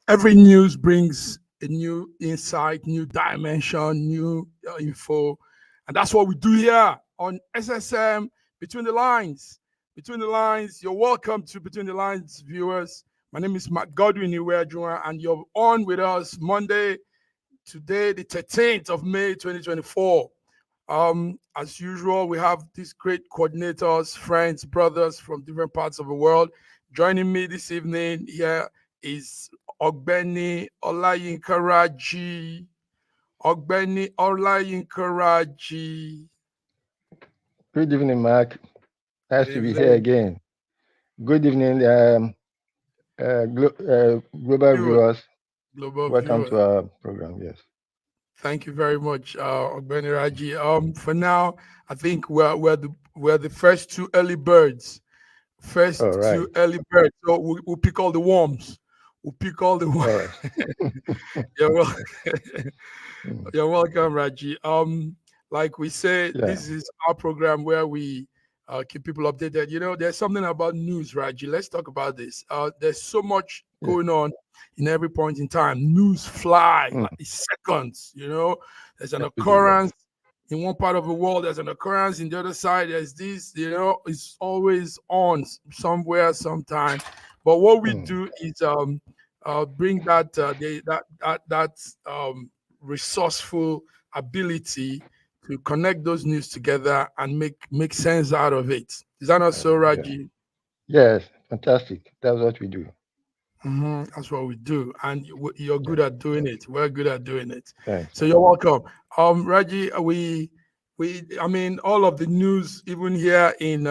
every news brings a new insight, new dimension, new info. And that's what we do here on SSM Between the Lines. Between the Lines, you're welcome to Between the Lines viewers. My name is Matt Godwin Iweajua, and you're on with us Monday, today, the 13th of May, 2024. As usual, we have these great coordinators, friends, brothers from different parts of the world. Joining me this evening here is Ogbeni Olayinka Raji. Ogbeni Olayinka Raji. Good evening, Mark. Nice to be here again. Good evening, global viewers. Welcome to our program. Yes. Thank you very much, Ogbeni Raji. For now, I think we're the first two early birds. Two early birds. So we'll pick all the worms. We'll pick all the worms. You're welcome, Raji. Like we say, This is our program where we keep people updated. You know, there's something about news, Raji. Let's talk about this. There's so much going on in every point in time. News fly like seconds. You know, there's an occurrence in one part of the world, there's an occurrence in the other side. There's this, you know, it's always on somewhere, sometime. But what we do is bring that resourceful ability to connect those news together and make sense out of it. Is that not so, Raji? Yes, fantastic. That's what we do. That's what we do, and you're good at doing it. We're good at doing it. Thanks. So you're welcome, Raji. I mean, all of the news, even here in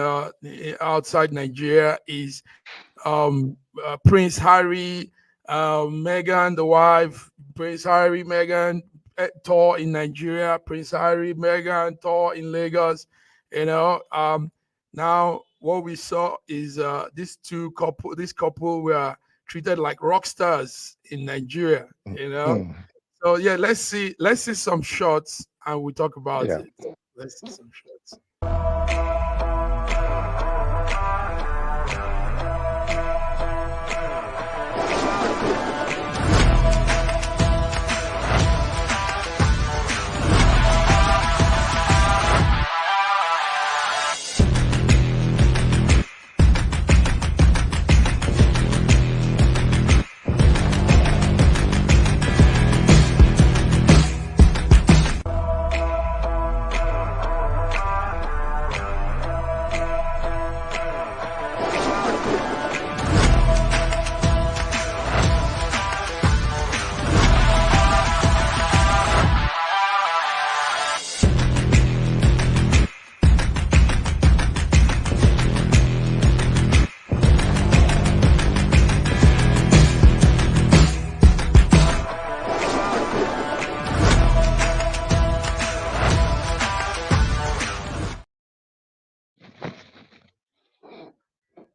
outside Nigeria, is Prince Harry, Meghan, the wife, Prince Harry, Meghan tour in Nigeria, Prince Harry, Meghan tour in Lagos. You know, now what we saw is this couple were treated like rock stars in Nigeria, you know. So yeah, let's see some shots and we'll talk about it. Let's see some shots.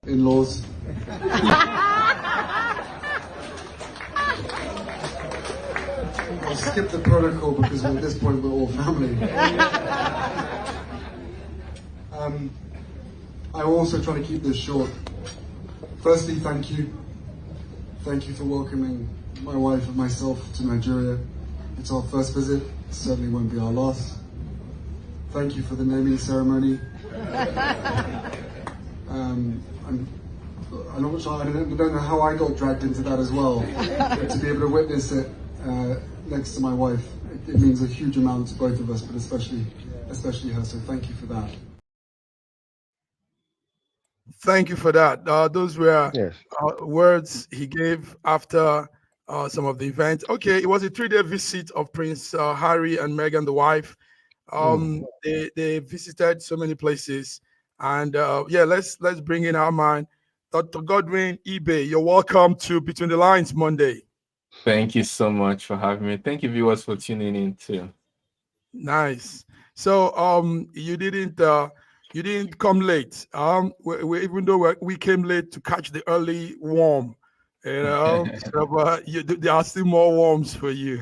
In-laws. I'll skip the protocol because at this point we're all family. I will also try to keep this short. Firstly, thank you. Thank you for welcoming my wife and myself to Nigeria. It's our first visit. It certainly won't be our last. Thank you for the naming ceremony. I don't know how I got dragged into that as well. But to be able to witness it next to my wife, it means a huge amount to both of us, but especially her. So thank you for that. Thank you for that. Those were words he gave after some of the events. Okay, it was a 3-day visit of Prince Harry and Meghan, the wife. They visited so many places. And let's bring in our man, Dr. Godwin Ibe. You're welcome to Between the Lines Monday. Thank you so much for having me. Thank you, viewers, for tuning in too. Nice. So you didn't come late. Even though we came late to catch the early warm, you know. So, there are still more warms for you.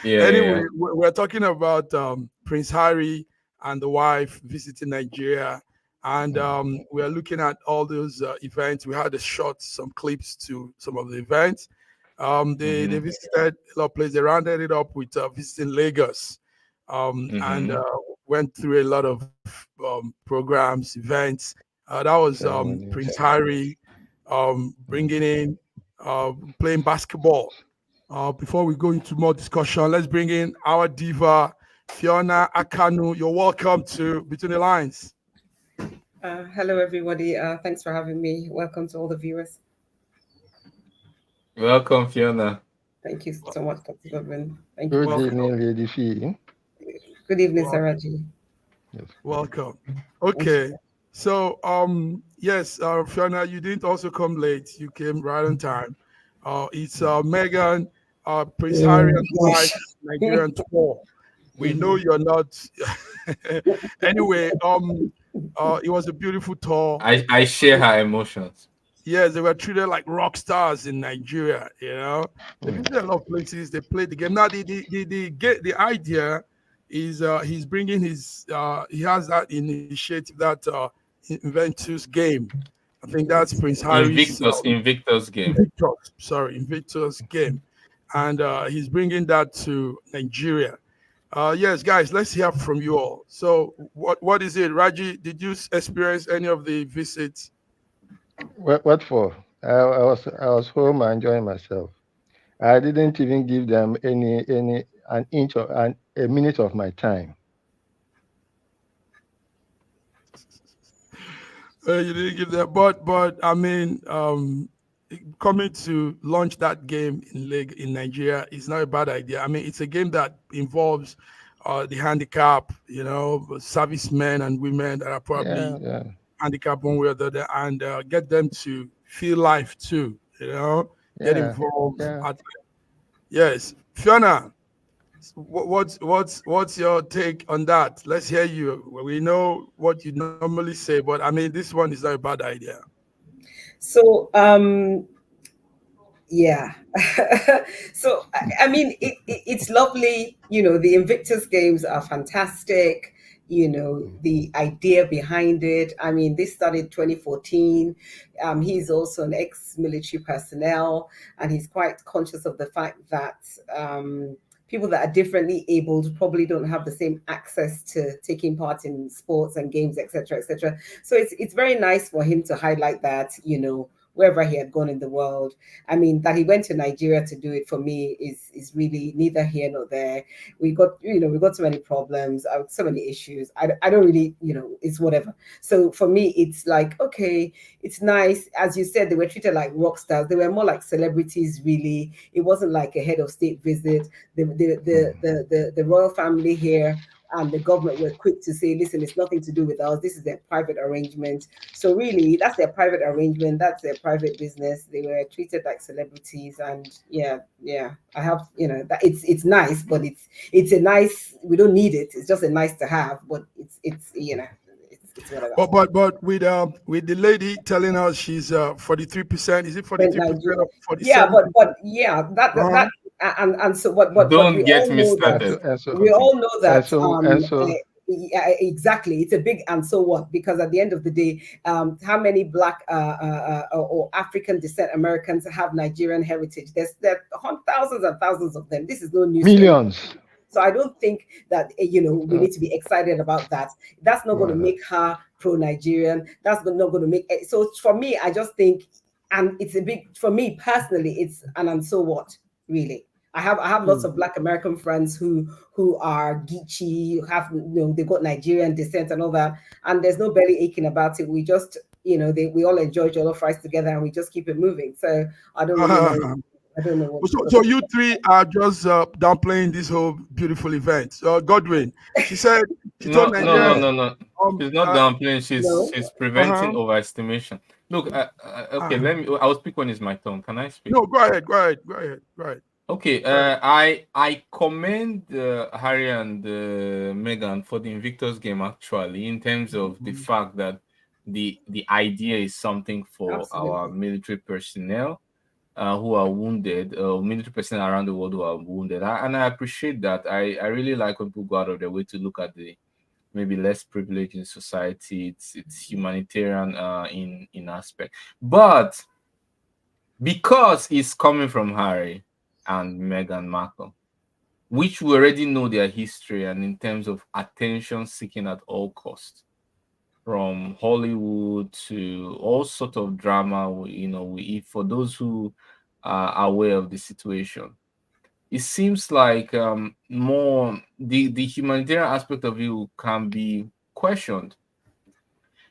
Anyway, we're talking about Prince Harry and the wife visiting Nigeria. And we are looking at all those events. We had some clips to some of the events. They visited a lot of places. They rounded it up with visiting Lagos, and went through a lot of programs, events. That was Prince Harry bringing in playing basketball. Before we go into more discussion, let's bring in our diva, Fiona Akanu. You're welcome to Between the Lines. Hello, everybody. Thanks for having me. Welcome to all the viewers. Welcome, Fiona. Thank you so much, Dr. Godwin. Thank you. you. Good evening, Lady Fee. Good evening, Saraji. Yes. Welcome. Okay. So, yes, Fiona, you didn't also come late. You came right on time. It's Meghan, Prince Harry and wife, Nigerian tour. We know you're not. Anyway, it was a beautiful tour. I share her emotions. Yes, they were treated like rock stars in Nigeria. You know, they visited a lot of places. They played the game. Now, the idea is he's bringing his. He has that initiative, that Inventus game. I think that's Prince Harry's Invictus game. Invictus game, and he's bringing that to Nigeria. Yes, guys, let's hear from you all. So, what is it, Raji? Did you experience any of the visits? What for? I was home enjoying myself. I didn't even give them an inch or a minute of my time. You didn't give that, but I mean, coming to launch that game in Nigeria is not a bad idea. I mean, it's a game that involves the handicap, you know, servicemen and women that are probably handicapped one way or the other, and get them to feel life too, you know, get involved. Yes, Fiona, what's your take on that? Let's hear you. We know what you normally say, but I mean, this one is not a bad idea. So, yeah. So, I mean, it's lovely. You know, the Invictus Games are fantastic. You know, the idea behind it. I mean, this started 2014. He's also an ex-military personnel, and he's quite conscious of the fact that people that are differently abled probably don't have the same access to taking part in sports and games, etc., etc. So it's very nice for him to highlight that, you know, wherever he had gone in the world. I mean, that he went to Nigeria to do it, for me is really neither here nor there. We got so many problems, so many issues. I don't really, you know, it's whatever. So for me, it's like, okay, it's nice. As you said, they were treated like rock stars. They were more like celebrities, really. It wasn't like a head of state visit. The royal family here and the government were quick to say, listen, it's nothing to do with us. This is their private arrangement. So really, that's their private arrangement. That's their private business. They were treated like celebrities. And yeah, I have, you know, that it's nice, but it's a nice, we don't need it. It's just a nice to have, but it's you know, it's whatever. But with the lady telling us she's 43%, is it 43% or 47%? Yeah, but yeah, that and so but don't we get all me know started. we all know that yeah, exactly, it's a big and so what, because at the end of the day, how many Black or African descent Americans have Nigerian heritage? There are thousands and thousands of them. This is no news. Millions. So I don't think that, you know, we need to be excited about that. That's not going to make her pro-Nigerian. That's not going to make it. So for me, I just think, and it's a big, for me personally, it's an and so what, really. I have lots of Black American friends who are Geechee, have, you know, they got Nigerian descent and all that, and there's no belly aching about it. We just, you know, we all enjoy jollof rice together, and we just keep it moving. So I don't really know. I don't know what. So you three are just downplaying this whole beautiful event. Godwin, she said she told Nigeria. No. She's not downplaying. She's preventing overestimation. Look, okay. Let me. I'll speak when it's my turn. Can I speak? No, go ahead. Okay. I commend Harry and Meghan for the Invictus game, actually, in terms of the fact that the idea is something for our military personnel who are wounded, military personnel around the world who are wounded. And I appreciate that. I really like when people go out of their way to look at the maybe less privileged in society. It's humanitarian in aspect. But because it's coming from Harry and Meghan Markle, which we already know their history and in terms of attention seeking at all costs, from Hollywood to all sort of drama. For those who are aware of the situation, it seems like more the humanitarian aspect of it can be questioned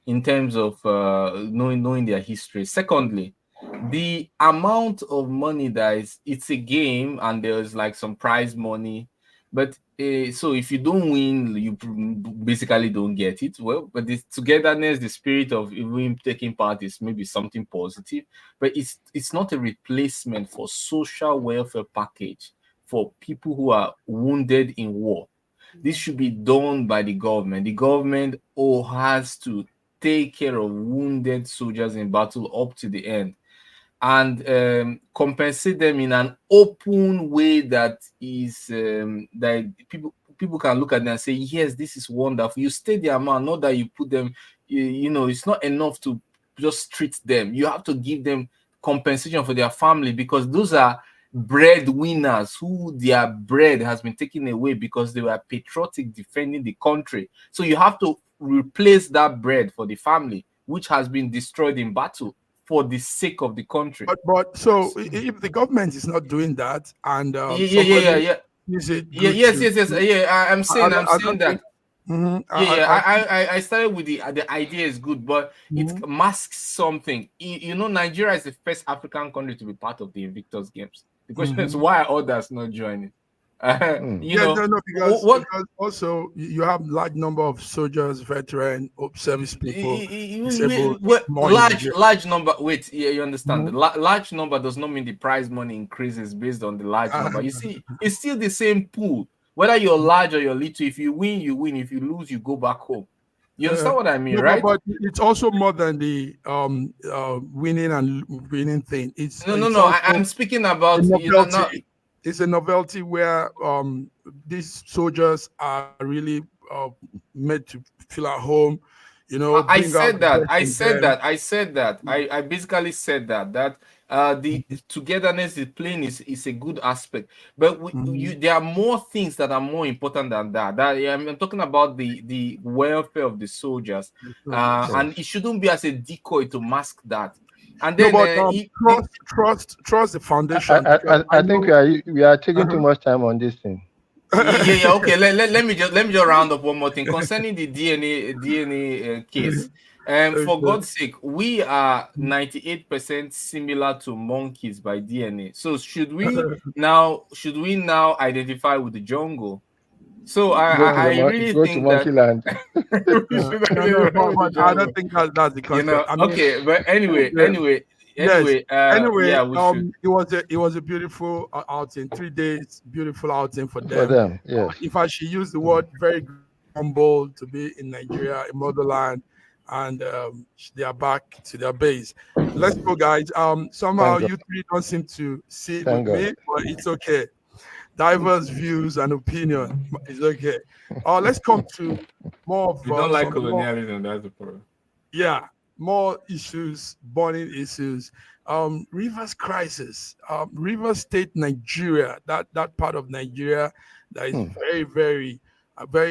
in terms of knowing their history. Secondly, the amount of money it's a game and there's like some prize money, but so if you don't win, you basically don't get it. Well, but the togetherness, the spirit of even taking part is maybe something positive, but it's not a replacement for social welfare package for people who are wounded in war. This should be done by the government. The government has to take care of wounded soldiers in battle up to the end and compensate them in an open way that is that people can look at them and say, yes, this is wonderful. You stay the amount, not that you put them, it's not enough to just treat them. You have to give them compensation for their family, because those are breadwinners who their bread has been taken away because they were patriotic defending the country. So you have to replace that bread for the family which has been destroyed in battle for the sake of the country. But so if the government is not doing that, and yeah. Is it yes. I'm saying that. I started with the idea is good, but it masks something. Nigeria is the first African country to be part of the Invictus Games. The question is, why are others not joining? Because also you have large number of soldiers, veteran, service people, large number. Wait, you understand? The large number does not mean the prize money increases based on the large number. You see, it's still the same pool. Whether you're large or you're little, if you win, you win. If you lose, you go back home. You understand what I mean, right? But it's also more than the winning thing. I'm speaking about it's a novelty where these soldiers are really made to feel at home. I said that. I basically said that the togetherness, the playing is a good aspect, but there are more things that are more important than that. I'm talking about the welfare of the soldiers, and it shouldn't be as a decoy to mask that. And then trust the foundation. I think we are taking too much time on this thing. Okay. Let me just round up one more thing concerning the DNA case. For God's sake, we are 98% similar to monkeys by DNA. So should we now identify with the jungle? So I really think that. I don't think that's the concept. Okay, but anyway. It was a beautiful outing. 3 days, beautiful outing for them. Yeah. If I should use the word, very humble to be in Nigeria, in motherland, and they are back to their base. Let's go, guys. Somehow you three don't seem to see it with me, but it's okay. Diverse views and opinion is okay. Let's come to more of. You don't like colonialism, that's the problem. Yeah. More issues, burning issues. Rivers crisis, Rivers State, Nigeria, that part of Nigeria that is very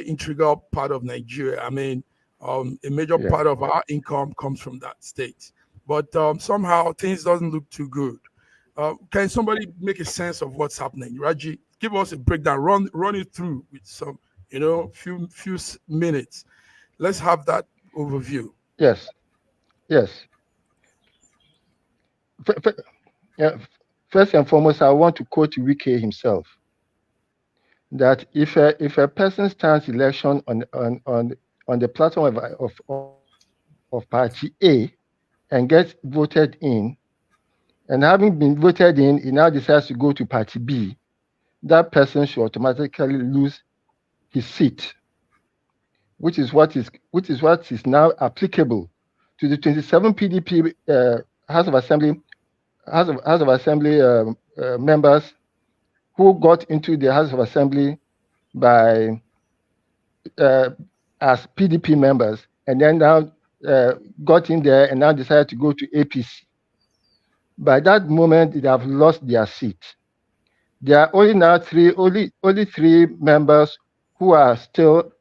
integral part of Nigeria. I mean, a major part of our income comes from that state. But somehow things doesn't look too good. Can somebody make a sense of what's happening? Raji, give us a breakdown, run it through with some, few minutes. Let's have that overview. Yes. First and foremost, I want to quote Wike himself that if a person stands election on the platform of Party A and gets voted in, and having been voted in, he now decides to go to Party B, that person should automatically lose his seat, which is what is now applicable to the 27 PDP House of Assembly members who got into the House of Assembly by as PDP members, and then now got in there and now decided to go to APC. by that moment they have lost their seat. There are only now only three members who are still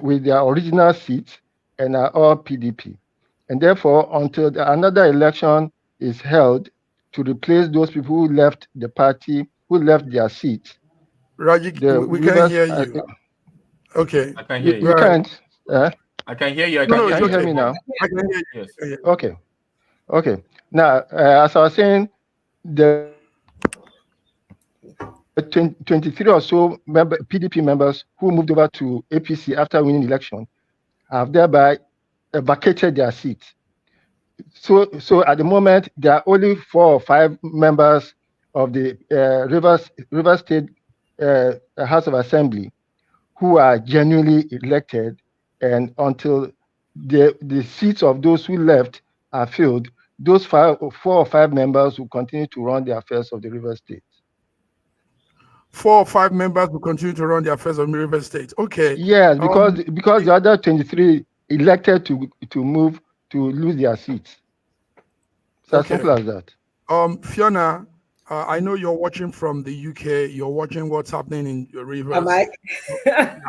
with their original seats and are all PDP. And therefore, until another election is held to replace those people who left the party, who left their seats, Raji, we can't hear you. Okay. I can hear you. You can't. I can hear you. Can you hear me now? I can hear you. Yes. Okay. Now, as I was saying, the 23 or so PDP members who moved over to APC after winning the election have thereby vacated their seats. So at the moment, there are only 4 or 5 members of the Rivers State House of Assembly who are genuinely elected, and until the seats of those who left are filled, those 4 or 5 members will continue to run the affairs of the Rivers State. 4 or 5 members will continue to run the affairs of Rivers State. Okay. Yes, because the other 23 elected to move to lose their seats. So as simple as that. Fiona, I know you're watching from the UK. You're watching what's happening in Rivers. Am I?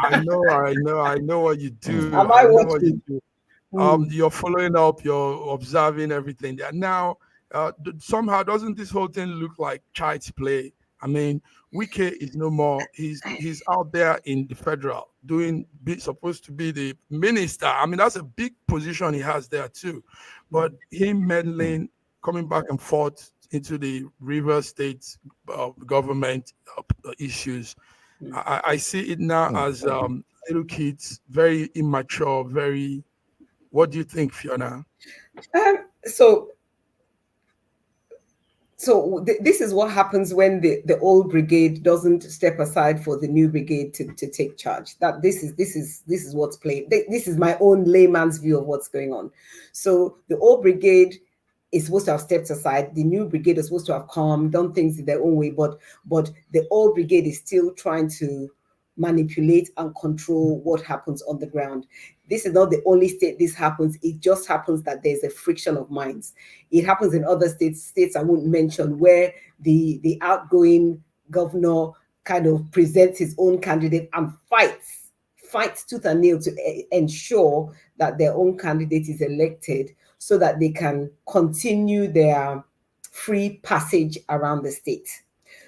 I know what you do. Am I watching? You're following up. You're observing everything there. Now, somehow, doesn't this whole thing look like child's play? I mean, Wike is no more. He's out there in the federal supposed to be the minister. I mean, that's a big position he has there too. But him meddling, coming back and forth into the Rivers State government issues, I see it now as little kids, very immature, very. What do you think, Fiona? So this is what happens when the old brigade doesn't step aside for the new brigade to take charge. That this is what's playing. This is my own layman's view of what's going on. So the old brigade is supposed to have stepped aside. The new brigade is supposed to have come, done things in their own way, but the old brigade is still trying to manipulate and control what happens on the ground. This is not the only state this happens. It just happens that there's a friction of minds. It happens in other states I won't mention, where the outgoing governor kind of presents his own candidate and fights tooth and nail to ensure that their own candidate is elected so that they can continue their free passage around the state.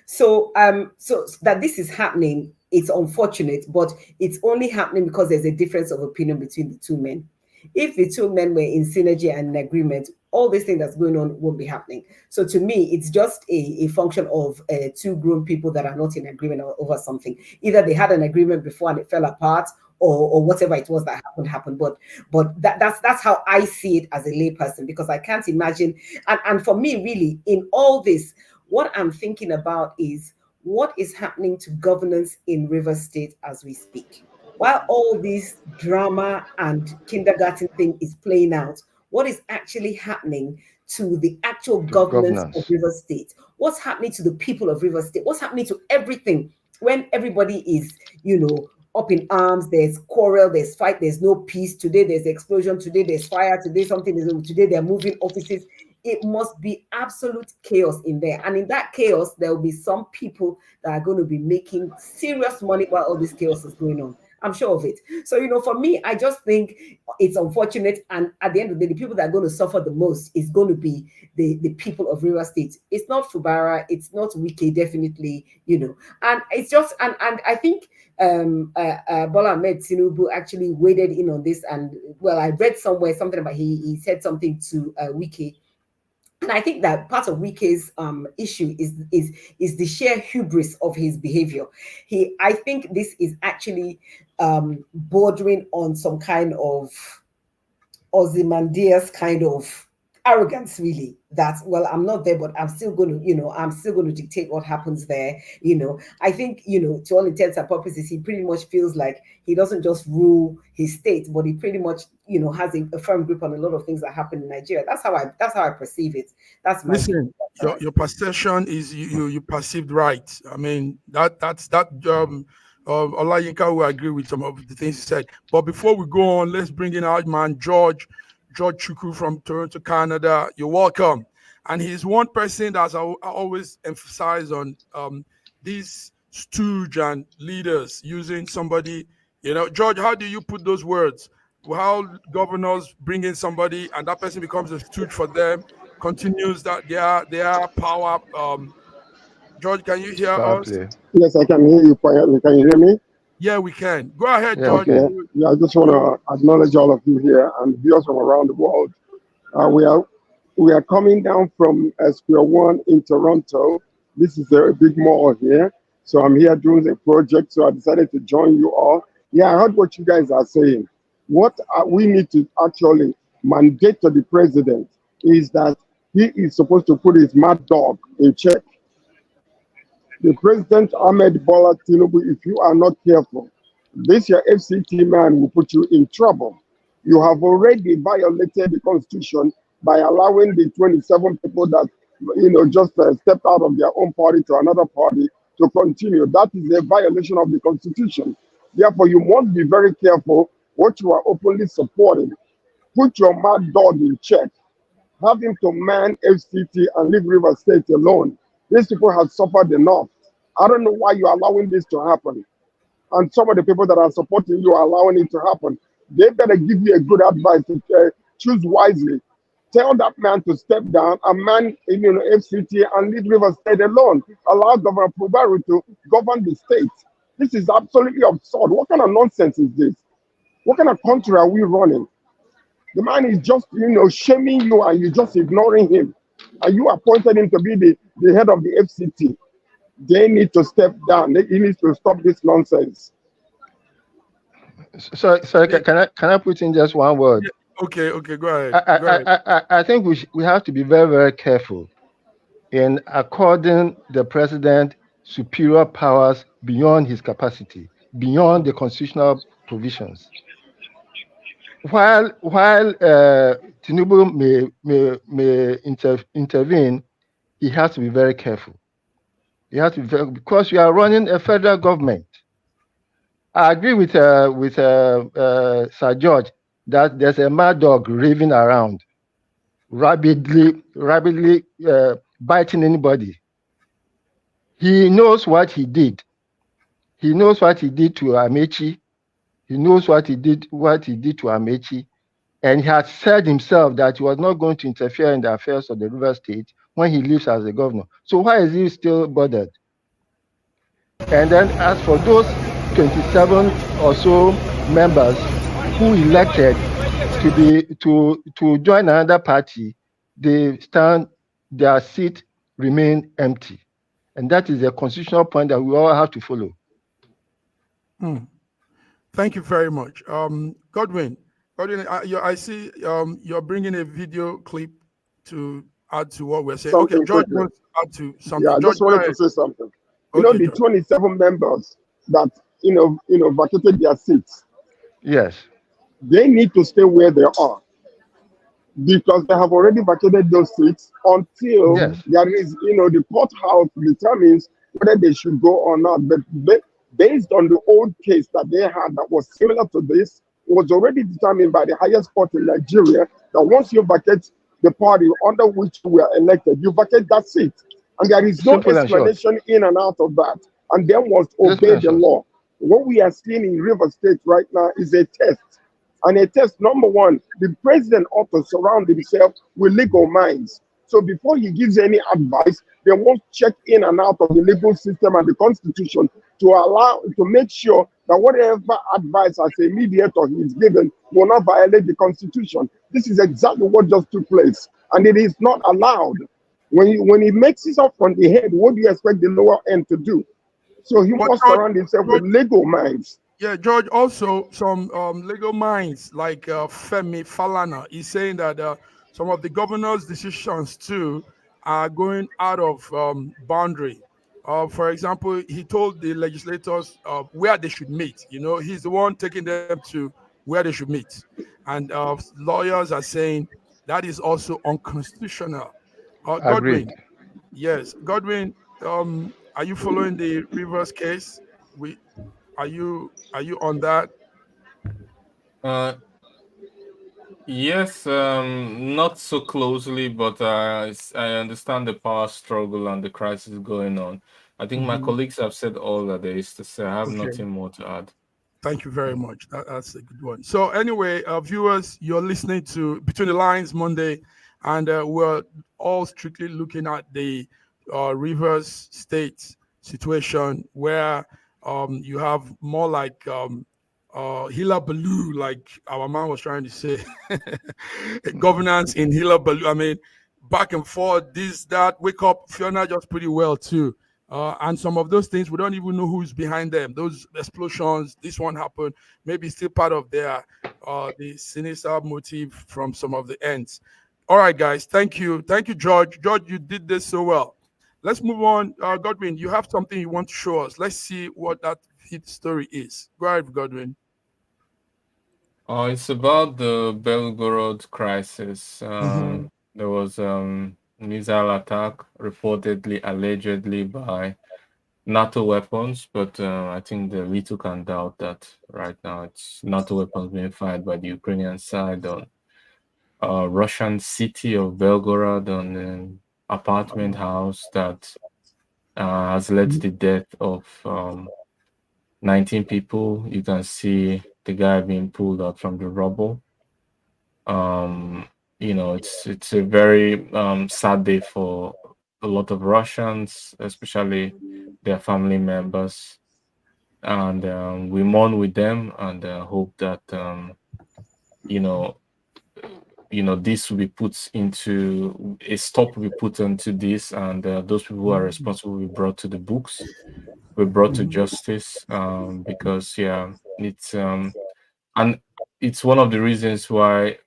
So that this is happening, it's unfortunate, but it's only happening because there's a difference of opinion between the two men. If the two men were in synergy and in agreement, all this thing that's going on won't be happening. So to me, it's just a function of 2 grown people that are not in agreement over something. Either they had an agreement before and it fell apart, or whatever it was that happened. But that's how I see it as a layperson, because I can't imagine. And for me, really, in all this, what I'm thinking about is what is happening to governance in Rivers State as we speak. While all this drama and kindergarten thing is playing out, what is actually happening to the actual governance of Rivers State? What's happening to the people of Rivers State? What's happening to everything when everybody is, up in arms? There's quarrel, there's fight, there's no peace. Today there's explosion, today there's fire, today they're moving offices. It must be absolute chaos in there. And in that chaos, there will be some people that are going to be making serious money while all this chaos is going on. I'm sure of it. So, for me, I just think it's unfortunate. And at the end of the day, the people that are going to suffer the most is going to be the people of Rivers State. It's not Fubara. It's not Wike, definitely, And it's just, and I think Bola Ahmed Tinubu actually waded in on this. And, well, I read somewhere something about he said something to Wike. And I think that part of Wike's issue is the sheer hubris of his behavior. I think this is actually bordering on some kind of Ozymandias kind of arrogance, really. That, well, I'm not there, but I'm still going to dictate what happens there. I think, to all intents and purposes, he pretty much feels like he doesn't just rule his state, but he pretty much, has a firm grip on a lot of things that happen in Nigeria. That's how I perceive it. That's my listen. Your perception is you perceived right. I mean, that's Olayinka will agree with some of the things he said. But before we go on, let's bring in our man George Chukwu from Toronto, Canada. You're welcome. And he's one person that's always emphasized on these stooge and leaders using somebody. George, how do you put those words? How governors bring in somebody and that person becomes a stooge for them, continues that their power. George, can you hear us? Yes, I can hear you quietly. Can you hear me? Yeah, we can. Go ahead, Yeah, George. Okay. Yeah, I just want to acknowledge all of you here and viewers from around the world. We are coming down from Square One in Toronto. This is a big mall here. So I'm here doing a project. So I decided to join you all. Yeah, I heard what you guys are saying. What we need to actually mandate to the president is that he is supposed to put his mad dog in check. The President Ahmed Bola Tinubu, if you are not careful, this your FCT man will put you in trouble. You have already violated the Constitution by allowing the 27 people that just stepped out of their own party to another party to continue. That is a violation of the Constitution. Therefore, you must be very careful what you are openly supporting. Put your mad dog in check. Have him to man FCT and leave River State alone. These people have suffered enough. I don't know why you're allowing this to happen. And some of the people that are supporting you are allowing it to happen. They better give you a good advice to choose wisely. Tell that man to step down and man FCT and leave River State alone. Allow Governor Pubaru to govern the state. This is absolutely absurd. What kind of nonsense is this? What kind of country are we running? The man is just, shaming you and you're just ignoring him. And you appointed him to be the head of the FCT. They need to step down. He needs to stop this nonsense. So can I put in just one word? Okay, go ahead. I think we have to be very, very careful in according the president superior powers beyond his capacity, beyond the constitutional provisions. While Tinubu may intervene, he has to be very careful. You have to because you are running a federal government. I agree with Sir George that there's a mad dog raving around, rapidly biting anybody. He knows what he did. He knows what he did to Amechi. He knows what he did to Amechi. And he has said himself that he was not going to interfere in the affairs of the River State when he leaves as a governor. So why is he still bothered? And then as for those 27 or so members who elected to join another party, their seat remain empty. And that is a constitutional point that we all have to follow. Thank you very much. Godwin, I see you're bringing a video clip to add to what we're saying. Something okay, George quickly. wants to add to something. Yeah, I George, just wanted to say something. Okay, the 27 members that vacated their seats. Yes. They need to stay where they are because they have already vacated those seats until there is, the courthouse determines whether they should go or not. But based on the old case that they had that was similar to this, it was already determined by the highest court in Nigeria that once you vacate the party under which you were elected, you vacate that seat. And there is no explanation in and out of that. And they must obey the law. What we are seeing in River State right now is a test. And a test, number one, the president ought to surround himself with legal minds. So before he gives any advice, they won't check in and out of the legal system and the constitution to make sure that whatever advice as a mediator he is given will not violate the constitution. This is exactly what just took place. And it is not allowed. When he makes it up from the head, what do you expect the lower end to do? So he must surround himself with legal minds. Yeah, George, also some legal minds like Femi Falana is saying that some of the governor's decisions too are going out of boundary. For example, he told the legislators where they should meet. He's the one taking them to where they should meet. And lawyers are saying that is also unconstitutional. Godwin, yes, Godwin, are you following the Rivers case? Are you on that? Yes, not so closely, but I understand the power struggle and the crisis going on. I think my colleagues have said all that there is to say. I have nothing more to add. Thank you very much. That's a good one. So anyway, viewers, you're listening to Between the Lines Monday, and we're all strictly looking at the Rivers State situation where you have more like Hila Baloo, like our man was trying to say, governance in Hila Baloo. I mean, back and forth, this, that, wake up Fiona just pretty well too. And some of those things, we don't even know who's behind them. Those explosions, this one happened, maybe still part of their the sinister motive from some of the ends. All right, guys, thank you. Thank you, George. George, you did this so well. Let's move on. Godwin, you have something you want to show us. Let's see what that hit story is. Go ahead, Godwin. It's about the Belgorod crisis. There was missile attack reportedly, allegedly by NATO weapons, but I think the little can doubt that right now. It's NATO weapons being fired by the Ukrainian side on Russian city of Belgorod, on an apartment house that has led to the death of 19 people. You can see the guy being pulled out from the rubble. It's a very sad day for a lot of Russians, especially their family members, and we mourn with them and hope that this will be put into a stop will be put into this, and those people who are responsible will be brought to the books, will be brought to justice, because it's and it's one of the reasons why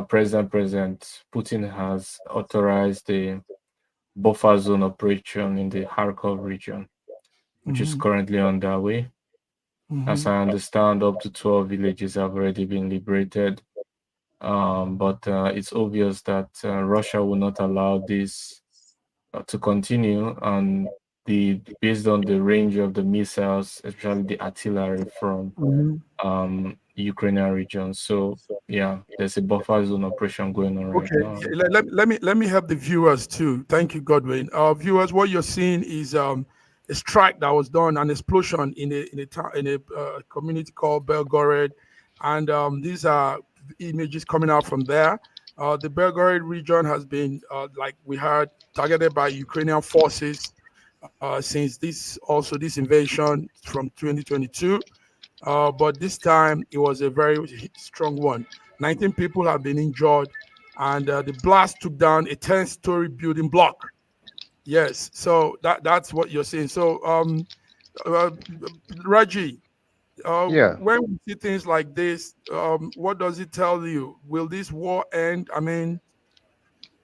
President Putin has authorized the buffer zone operation in the Kharkov region, which is currently underway. As I understand, up to 12 villages have already been liberated. But it's obvious that Russia will not allow this to continue, and based on the range of the missiles, especially the artillery from Ukrainian regions. So there's a buffer zone operation going on right now. Let me help the viewers too. Thank you, Godwin. Viewers, what you're seeing is a strike that was done, an explosion in a community called Belgorod, and these are images coming out from there. The Belgorod region has been, like we heard, targeted by Ukrainian forces since this invasion from 2022. But this time it was a very strong one. 19 people have been injured, and the blast took down a 10-story building block. Yes, so that's what you're saying. So, Raji, when we see things like this, what does it tell you? Will this war end? I mean,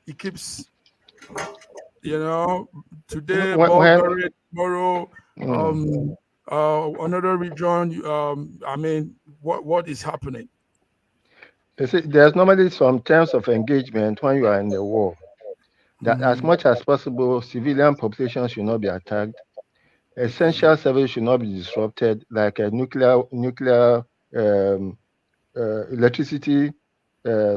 it keeps, today, Bulgaria, tomorrow, another region. I mean, what is happening? There's normally some terms of engagement when you are in the war. That as much as possible, civilian population should not be attacked. Essential services should not be disrupted, like nuclear electricity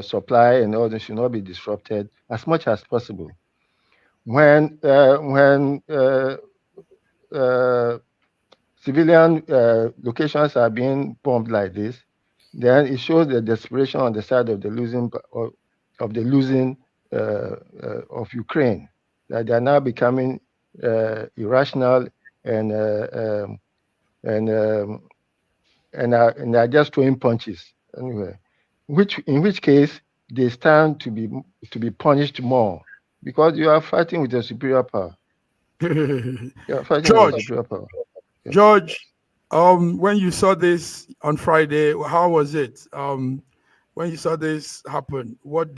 supply and all this should not be disrupted as much as possible. When civilian locations are being bombed like this, then it shows the desperation on the side of the losing of Ukraine, that they are now becoming irrational and are just throwing punches anyway. In which case they stand to be punished more, because you are fighting with a superior power. You are fighting with a superior power. Yeah. George, when you saw this on Friday, how was it? When you saw this happen, what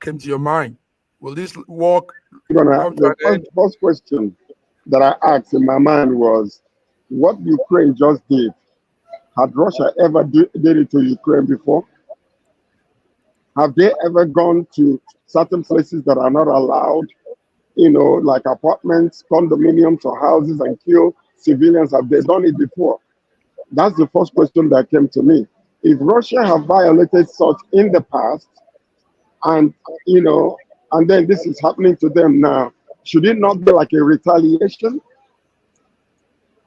came to your mind? Will this work? The first question that I asked in my mind was, what Ukraine just did, had Russia ever did it to Ukraine before? Have they ever gone to certain places that are not allowed, like apartments, condominiums, or houses, and kill civilians? Have they done it before? That's the first question that came to me. if Russia have violated such in the past, and and then this is happening to them now, should it not be like a retaliation?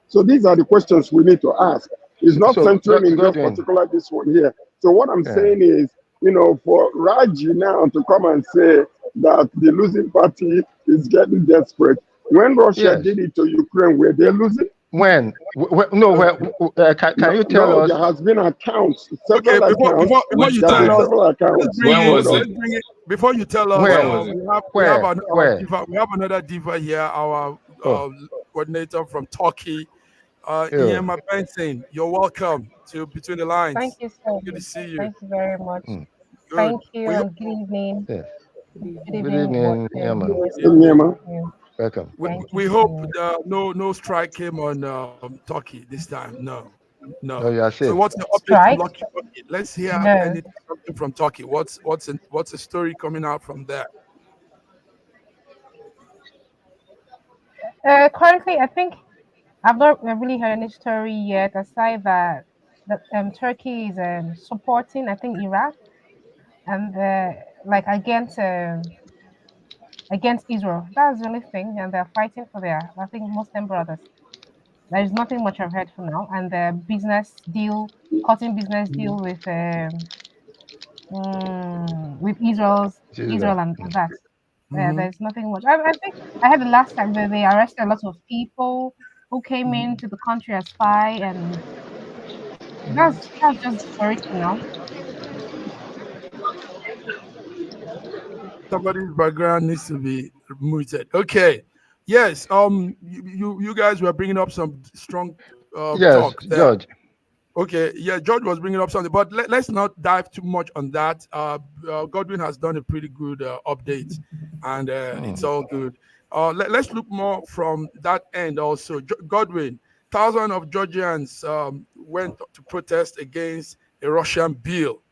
So these are the questions we need to ask. It's not centering in just particular this one here. So what I'm saying is, for Raji now to come and say that the losing party is getting desperate. When Russia did it to Ukraine, were they losing? When? Can you tell us? There has been accounts, several accounts. Before you tell us, several accounts. When was it? Before you tell us, we have another diva here, our coordinator from Turkey, Yema Benson. You're welcome to Between the Lines. Thank you, sir. Good to see you. Thank you very much. Thank you, and good evening. Yes. Good evening, Yema. Welcome. We hope no strike came on Turkey this time. No. So what's the update from Turkey? Let's hear anything from Turkey. What's the story coming out from there? Currently, I think I've not really heard any story yet, aside that Turkey is supporting, I think, Iraq, and against Israel. That's the only thing, and they're fighting for their, I think, Muslim brothers. There is nothing much I've heard for now, and the cutting business deal with Israel and that. There's nothing much. I think I heard the last time that they arrested a lot of people who came into the country as spy, and that's just for it now. Somebody's background needs to be muted. Okay. Yes. You guys were bringing up some strong talk there. George. Okay. Yeah, George was bringing up something, but let's not dive too much on that. Godwin has done a pretty good update, and it's all good. Let's look more from that end also. Godwin, thousands of Georgians went to protest against a Russian bill.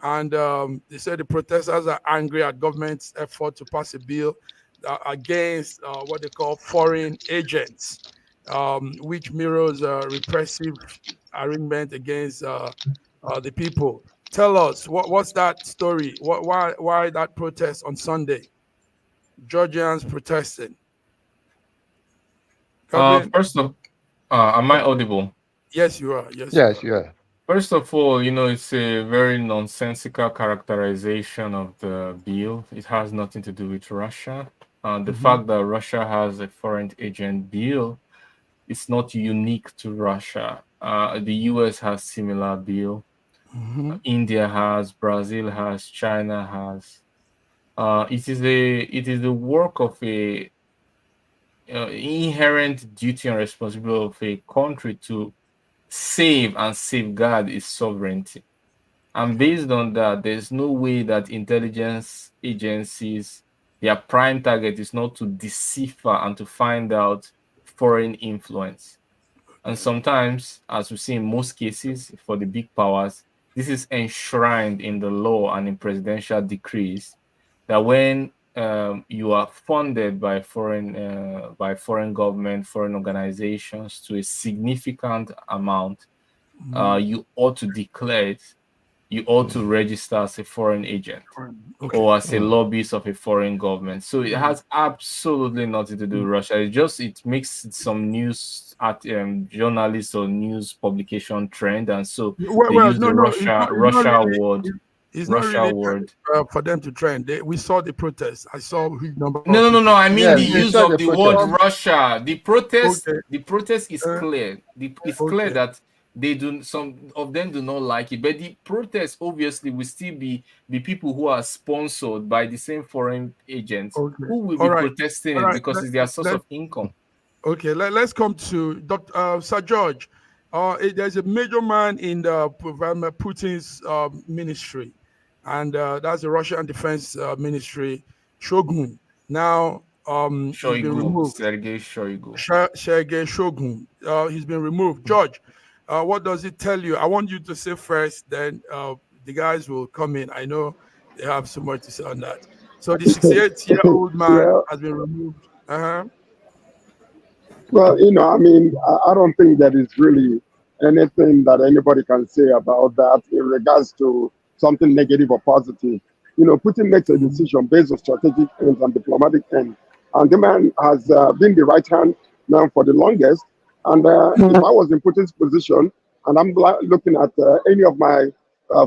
And they said the protesters are angry at government's effort to pass a bill against what they call foreign agents, which mirrors repressive arraignment against the people. Tell us, what's that story? Why that protest on Sunday? Georgians protesting. First of am I audible? Yes, you are. Yes, you are. First of all, it's a very nonsensical characterization of the bill. It has nothing to do with Russia. The fact that Russia has a foreign agent bill is not unique to Russia. The US has similar bill. India has, Brazil has, China has. It is the work of a inherent duty and responsibility of a country to save and safeguard its sovereignty. And based on that, there's no way that intelligence agencies, their prime target is not to decipher and to find out foreign influence. And sometimes, as we see in most cases for the big powers, this is enshrined in the law and in presidential decrees that when you are funded by foreign government, foreign organizations to a significant amount, you ought to declare it. You ought to register as a foreign agent or as a lobbyist of a foreign government. So it has absolutely nothing to do with Russia. It makes some news at journalists or news publication trend, and so they use the Russia word. It's Russia not really for them to trend. We saw the protests. I saw a huge number. No. I mean the use of the word Russia. The protest is clear. It's clear that some of them do not like it, but the protest obviously will still be the people who are sponsored by the same foreign agents who will be protesting it because it's their source of income. Okay, let's come to Dr. Sir George. There's a major man in the Vladimir Putin's ministry, and that's the Russian Defense Ministry, Shoigu. Now, he's been removed. Sergei Shoigu. Sergei Shoigu. He's been removed. George, what does it tell you? I want you to say first, then the guys will come in. I know they have so much to say on that. So the 68-year-old man has been removed. Well, I mean, I don't think that is really anything that anybody can say about that in regards to something negative or positive. Putin makes a decision based on strategic ends and diplomatic ends. And the man has been the right-hand man for the longest. And if I was in Putin's position and I'm looking at any of my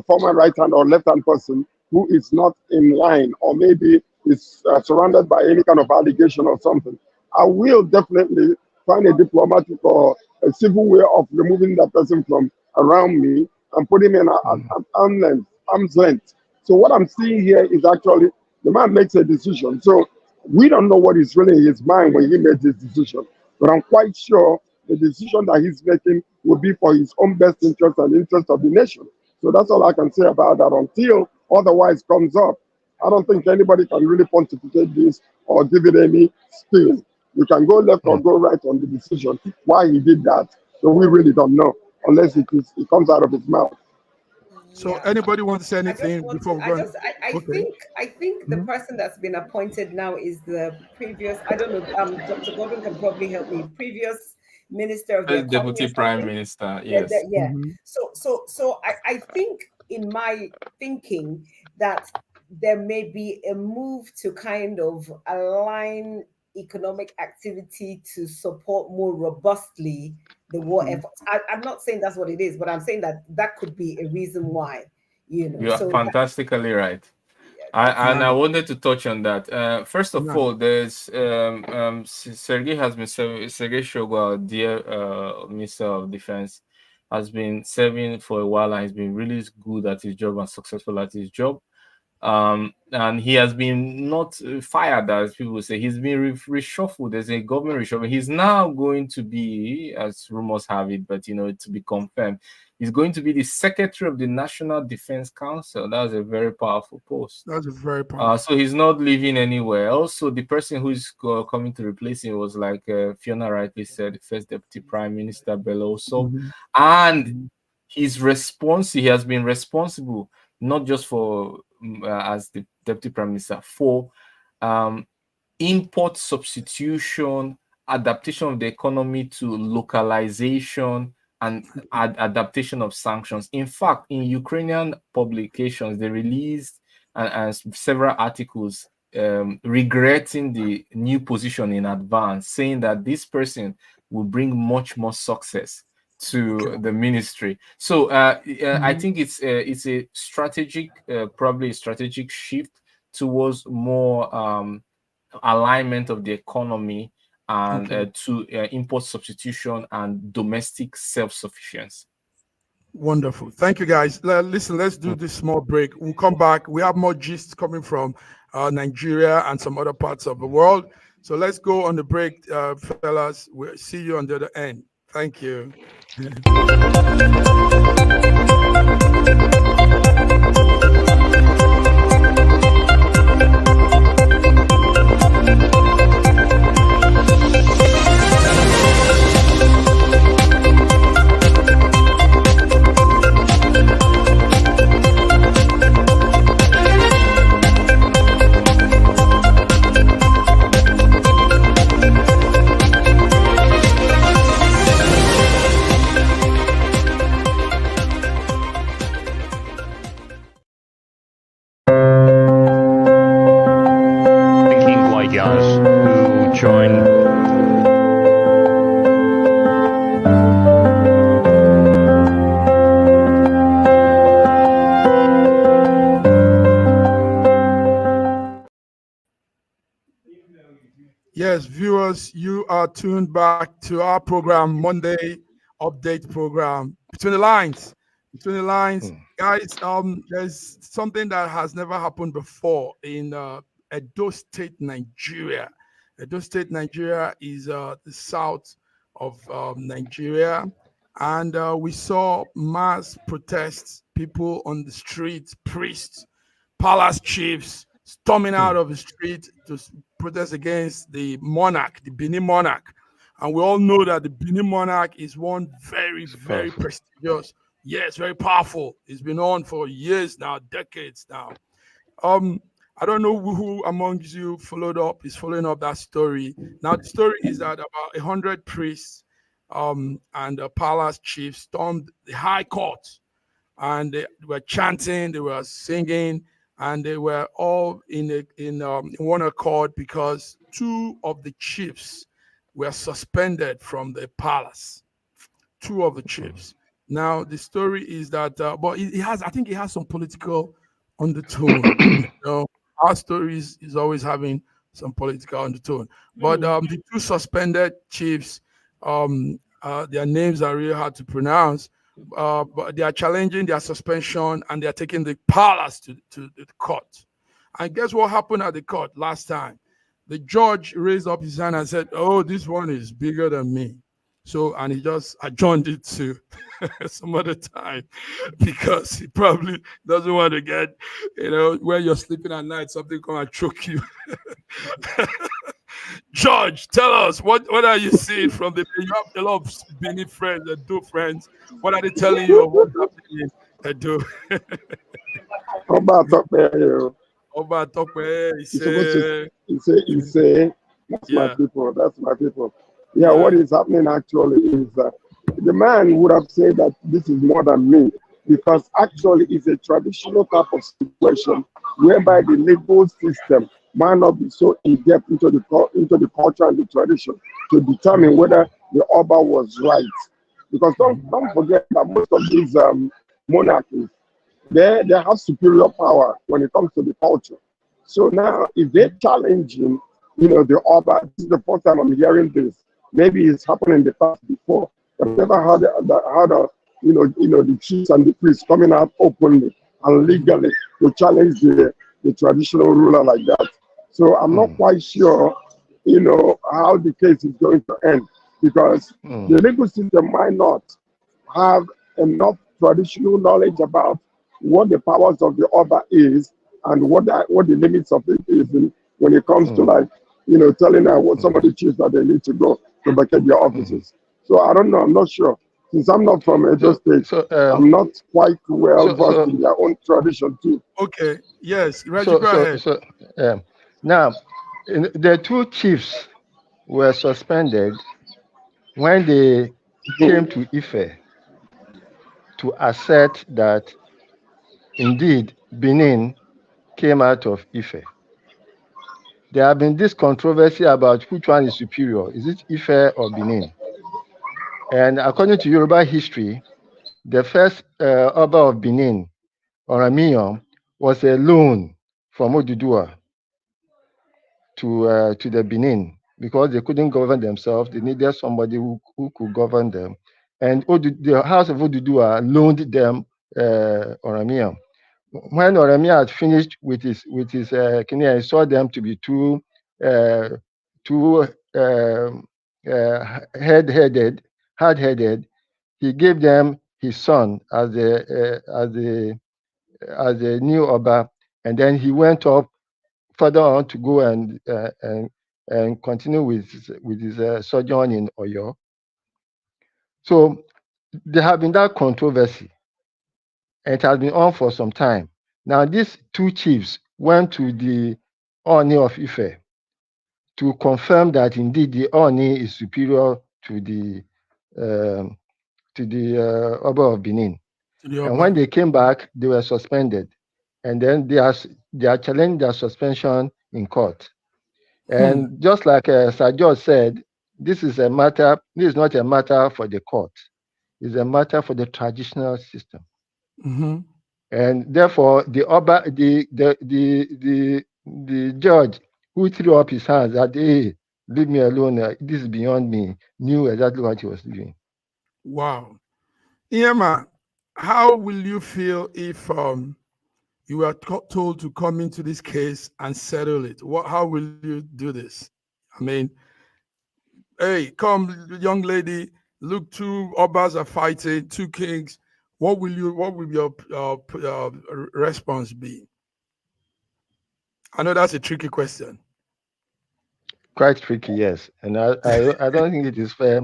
former right-hand or left-hand person who is not in line or maybe is surrounded by any kind of allegation or something, I will definitely find a diplomatic or a civil way of removing that person from around me and put him in arm's length. So what I'm seeing here is actually the man makes a decision. So we don't know what is really in his mind when he made this decision, but I'm quite sure the decision that he's making will be for his own best interest and the interest of the nation. So that's all I can say about that until otherwise comes up. I don't think anybody can really pontificate this or give it any spin. You can go left or go right on the decision why he did that. So we really don't know unless it comes out of his mouth. So anybody want to say anything before we go? I think the person that's been appointed now is the previous, I don't know, Dr. Gordon can probably help me, previous Minister of the Deputy Prime Minister, yes. So I think in my thinking that there may be a move to kind of align economic activity to support more robustly the war efforts. I'm not saying that's what it is, but I'm saying that could be a reason why. You are fantastically right. I wanted to touch on that. First of all, there's Sergei Shoigu, our dear Minister of Defense, has been serving for a while and he's been really good at his job and successful at his job. And he has been not fired, as people say. He's been reshuffled. There's a government reshuffle. He's now going to be, as rumors have it, but to be confirmed, he's going to be the Secretary of the National Defense Council. That's a very powerful post. That's a very powerful. So he's not leaving anywhere. Also, the person who is coming to replace him was, like Fiona rightly said, the first Deputy Prime Minister Belgorod, and he has been responsible not just for as the Deputy Prime Minister for import substitution, adaptation of the economy to localization, and adaptation of sanctions. In fact, in Ukrainian publications, they released and several articles regretting the new position in advance, saying that this person will bring much more success to the ministry. So I think it's a strategic, probably a strategic shift towards more alignment of the economy and to import substitution and domestic self-sufficiency. Wonderful. Thank you, guys. Listen, let's do this small break. We'll come back. We have more gists coming from Nigeria and some other parts of the world. So let's go on the break, fellas. We'll see you on the other end. Thank you. Yes, viewers, you are tuned back to our program, Monday Update program, Between the Lines. Between the Lines, guys, there's something that has never happened before in Edo State, Nigeria. Edo State, Nigeria is the south of Nigeria. And we saw mass protests, people on the streets, priests, palace chiefs, storming out of the street to protest against the monarch, the Benin monarch. And we all know that the Benin monarch is one very, very prestigious, yes, very powerful. It's been on for years now, decades now. I don't know who amongst you is following up that story. Now, the story is that about 100 priests and the palace chiefs stormed the high court, and they were chanting, they were singing, and they were all in one accord because two of the chiefs were suspended from the palace. Two of the chiefs. Now the story is that, but I think it has some political undertone. Our stories is always having some political undertone. But the two suspended chiefs, their names are really hard to pronounce. But they are challenging their suspension, and they are taking the palace to the court. And guess what happened at the court last time? The judge raised up his hand and said, "Oh, this one is bigger than me." So, and he just adjourned it to some other time because he probably doesn't want to get, where you're sleeping at night, something come and choke you. George, tell us, what are you seeing from you have a lot of Benin friends and Do friends. What are they telling you of what's happening in Do? Oba Tope, he say, that's my people. Yeah, what is happening actually is the man would have said that this is more than me, because actually it's a traditional type of situation whereby the legal system might not be so in-depth into the culture and the tradition to determine whether the Oba was right. Because don't forget that most of these monarchies, they have superior power when it comes to the culture. So now, if they're challenging, the Oba, this is the first time I'm hearing this. Maybe it's happened in the past before. I've never heard the chiefs and the priests coming out openly and legally to challenge the traditional ruler like that. So I'm not quite sure, how the case is going to end, because the legal system might not have enough traditional knowledge about what the powers of the Oba is and what the limits of it is when it comes to telling what some of the chiefs that they need to go to vacate their offices. So I don't know. I'm not sure. Since I'm not from Edo State, I'm not quite well versed in their own tradition too. Okay. Yes. Reggie, go ahead. Now, the two chiefs were suspended when they came to Ife to assert that indeed Benin came out of Ife. There have been this controversy about which one is superior. Is it Ife or Benin? And according to Yoruba history, the first Oba of Benin, Oramiyan, was a loan from Oduduwa to the Benin, because they couldn't govern themselves. They needed somebody who could govern them. And the house of Oduduwa loaned them Oramiyan. When Oramiyan had finished with his Kenya, he saw them to be too hard-headed. He gave them his son as the new Oba, and then he went up further on to go and continue with his sojourn in Oyo. So there have been that controversy, and it has been on for some time. Now, these two chiefs went to the Oni of Ife to confirm that indeed the Oni is superior to the Oba of Benin. And when they came back, they were suspended, and then they are challenging their suspension in court. And just like Sir George said, this is not a matter for the court. It's a matter for the traditional system. And therefore, the Oba, the judge who threw up his hands that, hey, leave me alone, this is beyond me, knew exactly what he was doing. Wow. Iyema, how will you feel if you were told to come into this case and settle it? How will you do this? I mean, hey, come, young lady, look, two Obas are fighting, two kings. What will your response be? I know that's a tricky question. Quite tricky, yes. And I don't think it is fair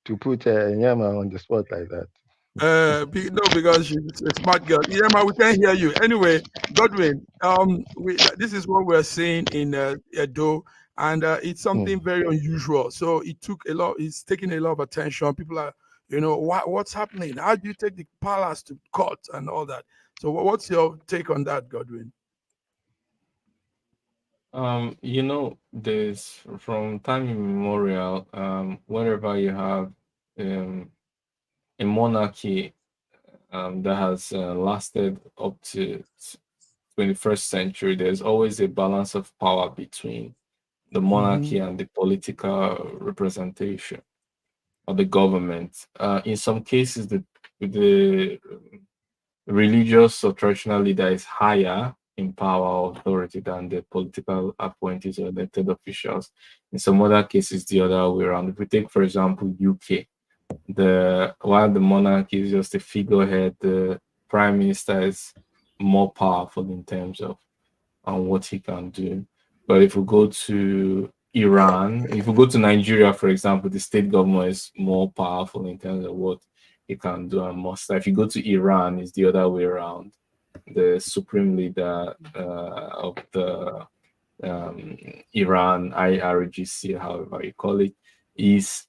to put Iyema on the spot like that. No, because she's a smart girl. Iyema, we can't hear you. Anyway, Godwin, this is what we're seeing in Edo, and it's something very unusual. So it took a lot. It's taking a lot of attention. People are, what's happening? How do you take the palace to court and all that? So what's your take on that, Godwin? There's from time immemorial, wherever you have a monarchy that has lasted up to 21st century, there's always a balance of power between the monarchy and the political representation of the government. In some cases, the religious or traditional leader is higher in power or authority than the political appointees or elected officials. In some other cases, the other way around. If we take, for example, UK, while the monarchy is just a figurehead, the prime minister is more powerful in terms of what he can do. But if we go to Iran, if we go to Nigeria, for example, the state government is more powerful in terms of what he can do and muster. If you go to Iran, it's the other way around. The supreme leader of the Iran IRGC, however you call it, is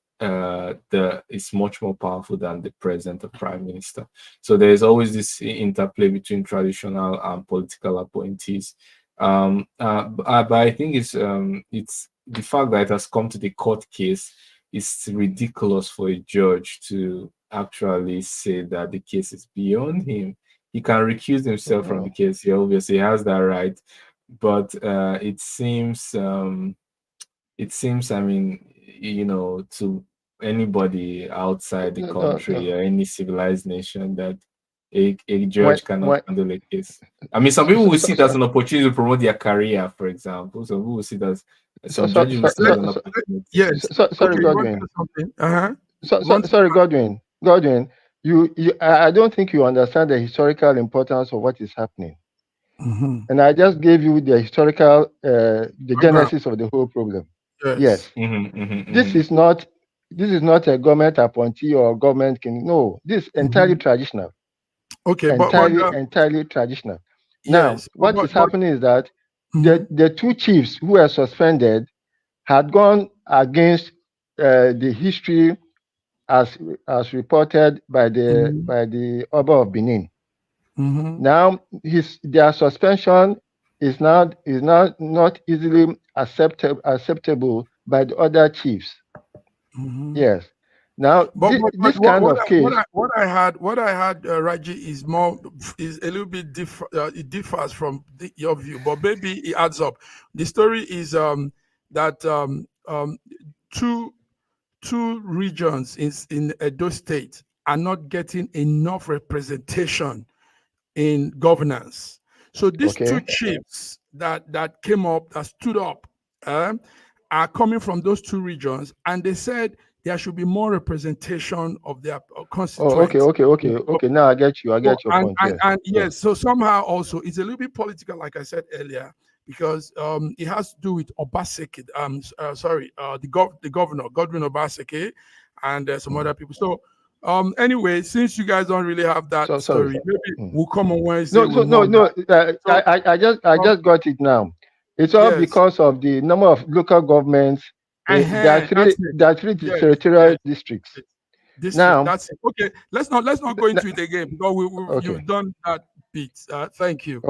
much more powerful than the president or prime minister. So there's always this interplay between traditional and political appointees. But I think it's the fact that it has come to the court case. It's ridiculous for a judge to actually say that the case is beyond him. He can recuse himself from the case. He obviously has that right, but it seems, I mean, to anybody outside the country or any civilized nation, that a judge cannot handle a case. I mean, some people will see it as an opportunity to promote their career, for example. Some people will see it as judges will see it as an opportunity. Yes. Sorry, Godwin. Sorry, Godwin. Godwin, I don't think you understand the historical importance of what is happening. And I just gave you the historical, the genesis of the whole problem. Yes. This is not a government appointee or government king. No, this is entirely traditional. Okay, entirely traditional. Now, what is happening is that the two chiefs who were suspended had gone against the history as reported by the Oba of Benin. Now, their suspension is not easily acceptable by the other chiefs. Yes. Now, this kind of case. What I had, Raji, is a little bit it differs from your view, but maybe it adds up. The story is that two regions in Edo State are not getting enough representation in governance. So these two chiefs that came up, that stood up, are coming from those two regions, and they said there should be more representation of their constituents. Okay. Now I get you. I get your point. Yes. So somehow also it's a little bit political, like I said earlier, because it has to do with Obaseki. The governor, Godwin Obaseki, and some other people. So anyway, since you guys don't really have that story, maybe we'll come on Wednesday. No. I just got it now. It's all because of the number of local governments. There are three territorial districts. Now, that's it. Okay, let's not go into it again because you've done that bit. Thank you.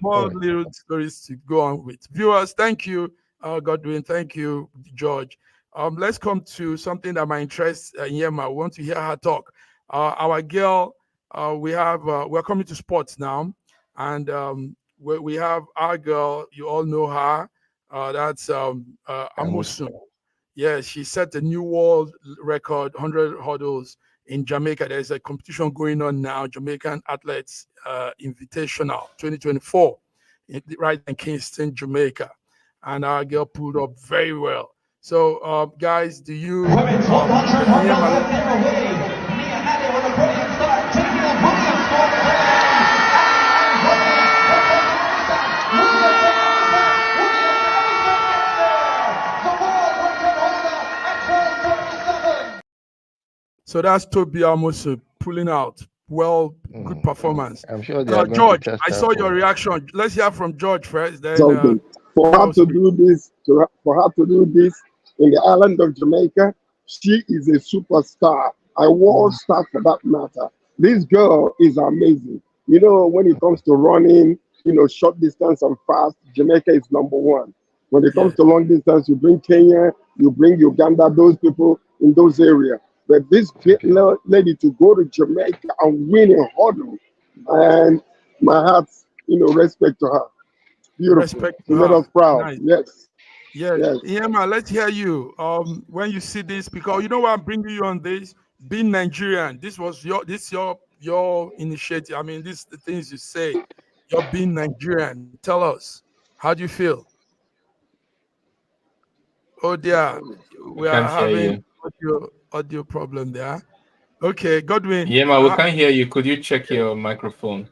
More little stories to go on with. Viewers, thank you, Godwin. Thank you, George. Let's come to something that might interest Yema. We want to hear her talk. Our girl, we're coming to sports now, and we have our girl. You all know her. That's Amusun. Yeah, she set a new world record, 100 hurdles in Jamaica. There's a competition going on now, Jamaican Athletes Invitational 2024, right in Kingston, Jamaica. And our girl pulled up very well. So, guys, do you... So that's Toby Amosu pulling out. Well, good performance. I'm sure George, I saw your reaction. Let's hear from George first. Then, for her to do this, in the island of Jamaica, she is a superstar, a world star for that matter. This girl is amazing. You know, when it comes to running, short distance and fast, Jamaica is number one. When it comes to long distance, you bring Kenya, you bring Uganda, those people in those areas. But this lady to go to Jamaica and win a hurdle, and my heart, respect to her. Beautiful. Respect to made us proud. Nice. Yes. Yes. Iyema, let's hear you. When you see this, because you know what I'm bringing you on this, being Nigerian, this was your initiative. I mean, this the things you say. You're being Nigerian. Tell us, how do you feel? Oh dear, we are having audio problem there. Okay, Godwin. Yeah, we can't hear you. Could you check your microphone?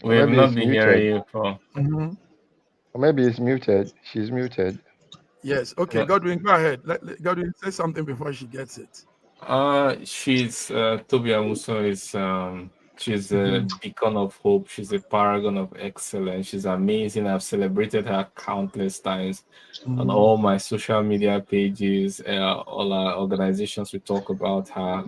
We have not been hearing you, Paul. Or maybe it's muted. She's muted. Yes. Okay, Godwin, go ahead. Godwin, say something before she gets it. She's Toby Amuso is she's a beacon of hope. She's a paragon of excellence. She's amazing. I've celebrated her countless times on all my social media pages, all our organizations. We talk about her.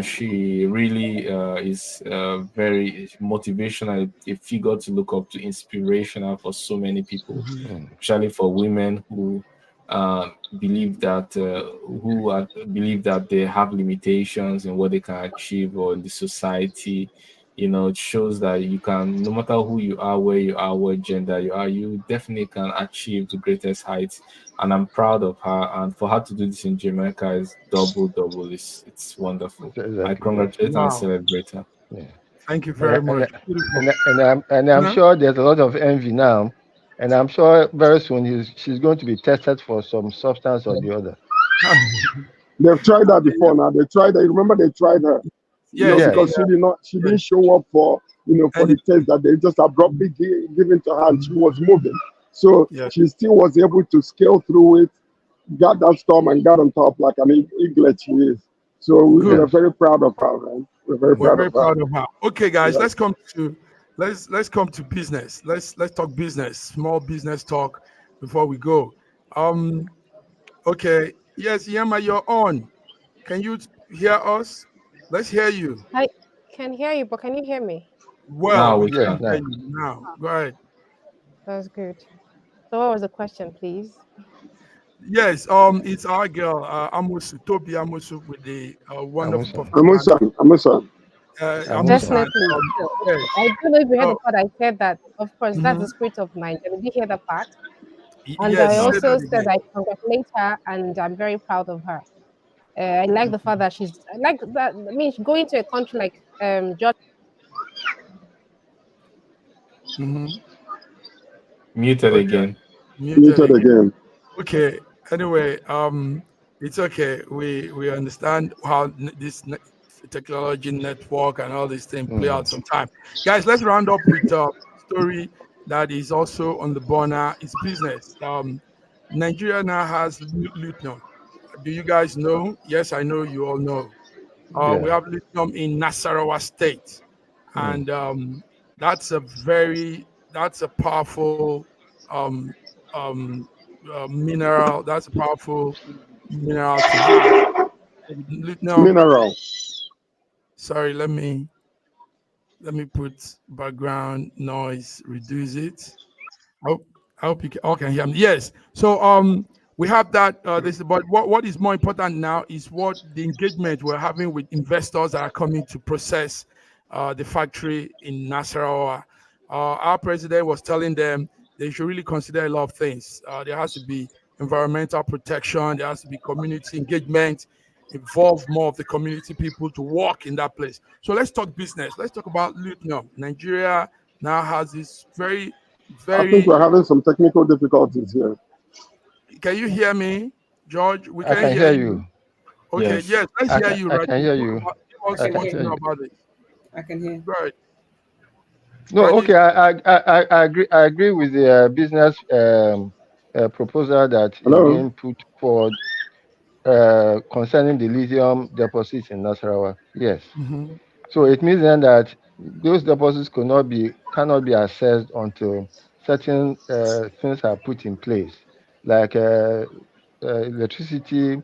She really is very motivational, a figure to look up to, inspirational for so many people, especially for women who believe that they have limitations in what they can achieve or in the society. It shows that you can, no matter who you are, where you are, what gender you are, you definitely can achieve the greatest heights. And I'm proud of her. And for her to do this in Jamaica is double. It's wonderful. I congratulate and celebrate her. Yeah. Thank you very much. And I'm sure there's a lot of envy now. And I'm sure very soon she's going to be tested for some substance or the other. They've tried that before now. They tried that. You remember they tried her? Because she didn't show up for the test that they just abruptly given to her, and she was moving. So she still was able to scale through it, got that storm and got on top like an eaglet she is. So we're very proud of her, man. We're very proud of her. Okay, guys, let's come to business. Let's talk business, small business talk before we go. Okay. Yes, Yama, you're on. Can you hear us? Let's hear you. I can hear you, but can you hear me? Well, we can hear you now. Go ahead. That's good. So what was the question, please? Yes, it's our girl, Amusu, Toby Amusu, with the wonderful performance. Amusu. Definitely. I don't know if you heard the part I said that, of course, that's the spirit of Nigeria. Did you hear the part? And I also said I congratulate her and I'm very proud of her. I like the fact that she's like that. I mean, going to a country like Georgia. Muted again. Okay. Anyway, it's okay. We understand how this technology network and all these things play out sometime. Guys, let's round up with a story that is also on the burner. It's business. Nigeria now has lithium. Do you guys know? Yes, I know you all know. We have lithium in Nasarawa State, and that's a powerful mineral. That's a powerful mineral. Mineral. Sorry, let me put background noise, reduce it. I hope you all can hear me. Yes. So we have that. But what is more important now is what the engagement we're having with investors that are coming to process the factory in Nasarawa. Our president was telling them they should really consider a lot of things. There has to be environmental protection. There has to be community engagement. Involve more of the community people to work in that place. So let's talk business. Let's talk about lithium. Nigeria now has this very. I think we're having some technical difficulties here. Can you hear me, George? I can hear you. Okay, yes, let's hear you. I can hear you. I want to know about it. I can hear. Right. No, okay. I agree with the business proposal that is being put forward concerning the lithium deposits in Nasarawa. Yes. So it means then that those deposits cannot be accessed until certain things are put in place, like electricity,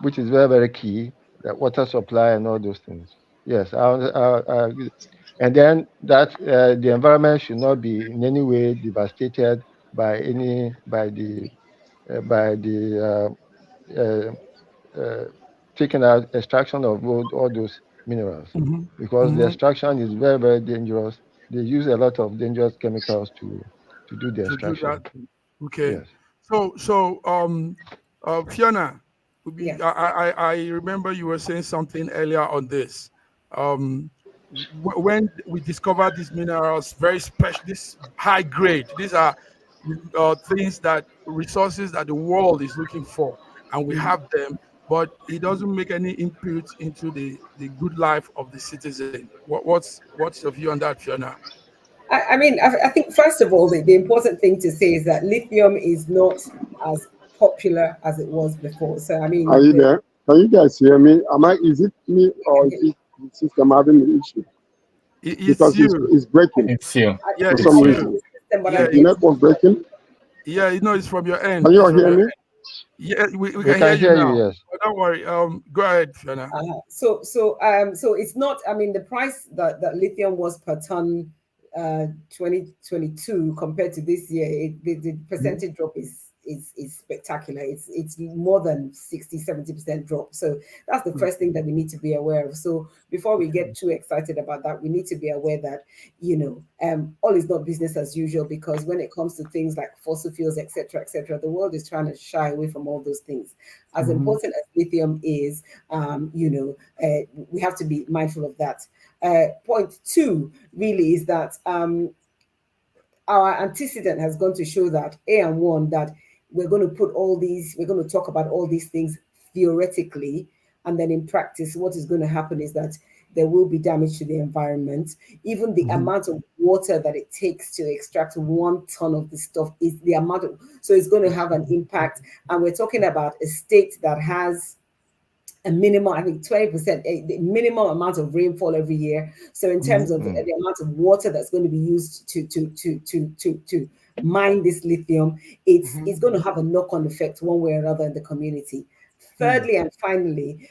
which is very, very key, the water supply and all those things. Yes, and then that the environment should not be in any way devastated by taking out extraction of all those minerals, because the extraction is very, very dangerous. They use a lot of dangerous chemicals to do the To do extraction. that. Okay. Yes. So Fiona, Yes. I remember you were saying something earlier on this. When we discovered these minerals, very special, this high grade, these are things that resources that the world is looking for, and we have them, but it doesn't make any input into the good life of the citizen. What's your view on that, Fiona? I mean, I think first of all, the important thing to say is that lithium is not as popular as it was before. So I mean, Are you there? Can you guys hear me? Is it me or is it the system having an issue? Because it's breaking. It's you. Yeah, for it's some you. reason. Yeah, The network breaking. Yeah, it's from your end. Can you all hear me? Yeah, we We can hear you now. yes. But don't worry. Go ahead, Fiona. So it's not. I mean, the price that lithium was per ton, 2022 compared to this year, the percentage drop is spectacular. It's more than 60-70% drop. So that's the first thing that we need to be aware of. So before we get too excited about that, we need to be aware that all is not business as usual, because when it comes to things like fossil fuels, etc., the world is trying to shy away from all those things. As important as lithium is, we have to be mindful of that. Point two really is that our antecedent has gone to show that that we're going to talk about all these things theoretically, and then in practice, what is going to happen is that there will be damage to the environment. Even the amount of water that it takes to extract 1 ton of this stuff is the amount of, so it's going to have an impact. And we're talking about a state that has a minimum, I think 20%, the minimum amount of rainfall every year. So in terms of the amount of water that's going to be used to mine this lithium, it's going to have a knock-on effect one way or another in the community. Thirdly and finally,